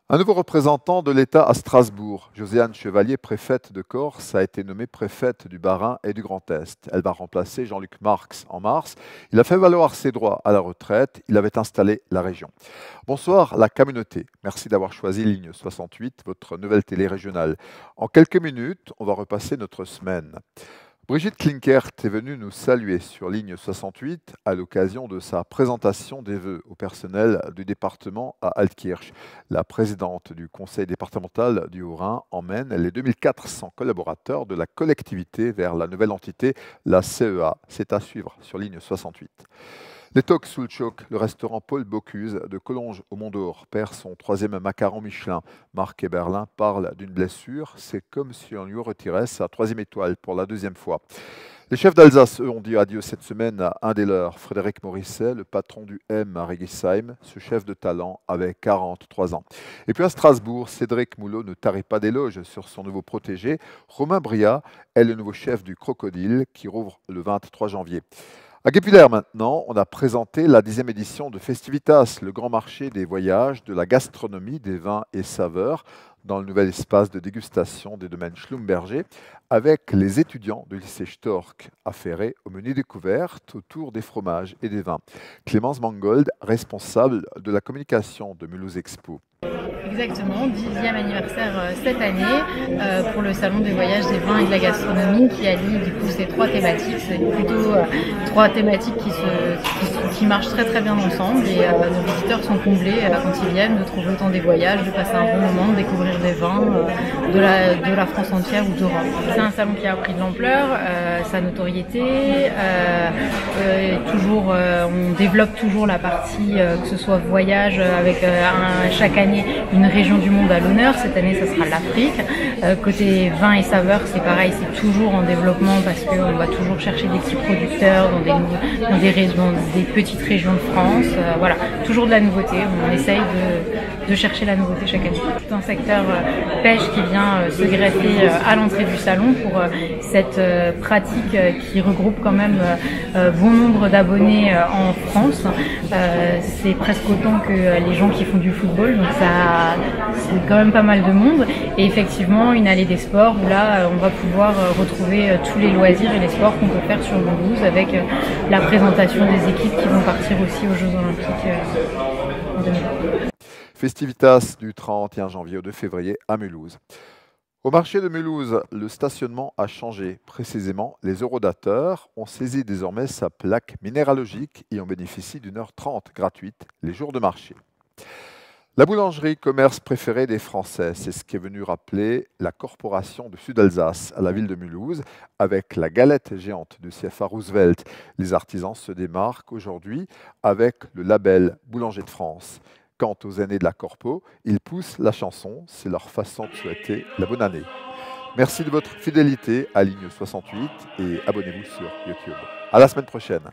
Un nouveau représentant de l'État à Strasbourg, Josiane Chevalier, préfète de Corse, a été nommée préfète du Bas-Rhin et du Grand Est. Elle va remplacer Jean-Luc Marx en mars. Il a fait valoir ses droits à la retraite. Il avait installé la région. Bonsoir la communauté. Merci d'avoir choisi Ligne 68, votre nouvelle télé régionale. En quelques minutes, on va repasser notre semaine. Brigitte Klinkert est venue nous saluer sur Ligne 68 à l'occasion de sa présentation des vœux au personnel du département à Altkirch. La présidente du conseil départemental du Haut-Rhin emmène les 2400 collaborateurs de la collectivité vers la nouvelle entité, la CEA. C'est à suivre sur Ligne 68. Les Tocs sous le choc, le restaurant Paul Bocuse de Collonges au Mont d'Or perd son troisième macaron Michelin. Marc Eberlin parle d'une blessure. C'est comme si on lui retirait sa troisième étoile pour la deuxième fois. Les chefs d'Alsace, eux, ont dit adieu cette semaine à un des leurs, Frédéric Morisset, le patron du M à Regisheim. Ce chef de talent avait 43 ans. Et puis à Strasbourg, Cédric Moulot ne tarit pas d'éloges sur son nouveau protégé. Romain Bria est le nouveau chef du Crocodile qui rouvre le 23 janvier. À Guépulaire maintenant, on a présenté la 10e édition de Festivitas, le grand marché des voyages, de la gastronomie, des vins et saveurs, dans le nouvel espace de dégustation des domaines Schlumberger, avec les étudiants du lycée Stork, affairés au menu découverte autour des fromages et des vins. Clémence Mangold, responsable de la communication de Mulhouse Expo. Exactement, 10e anniversaire cette année pour le salon des voyages, des vins et de la gastronomie qui allie du coup ces trois thématiques. C'est plutôt trois thématiques qui marchent très très bien ensemble et nos visiteurs sont comblés quand ils viennent de trouver autant des voyages, de passer un bon moment, de découvrir des vins de la France entière ou d'Europe. C'est un salon qui a pris de l'ampleur, sa notoriété, on développe toujours la partie que ce soit voyage avec chaque année une région du monde à l'honneur. Cette année, ça sera l'Afrique. Côté vin et saveurs, c'est pareil, c'est toujours en développement parce qu'on va toujours chercher des petits producteurs dans des petites régions de France. Voilà, toujours de la nouveauté. On essaye de chercher la nouveauté chaque année. C'est un secteur pêche qui vient se greffer à l'entrée du salon pour cette pratique qui regroupe quand même bon nombre d'abonnés en France. C'est presque autant que les gens qui font du football, donc ça c'est quand même pas mal de monde. Et effectivement, une allée des sports où là on va pouvoir retrouver tous les loisirs et les sports qu'on peut faire sur Mulhouse avec la présentation des équipes qui vont partir aussi aux Jeux Olympiques en 2020. Festivitas du 31 janvier au 2 février à Mulhouse. Au marché de Mulhouse, le stationnement a changé. Précisément, les eurodateurs ont saisi désormais sa plaque minéralogique et en bénéficient d'1h30 gratuite les jours de marché. La boulangerie, commerce préféré des Français, c'est ce qu'est venu rappeler la Corporation du Sud-Alsace à la ville de Mulhouse avec la galette géante du CFA Roosevelt. Les artisans se démarquent aujourd'hui avec le label Boulanger de France. Quant aux aînés de la Corpo, ils poussent la chanson, c'est leur façon de souhaiter la bonne année. Merci de votre fidélité à Ligne 68 et abonnez-vous sur YouTube. À la semaine prochaine.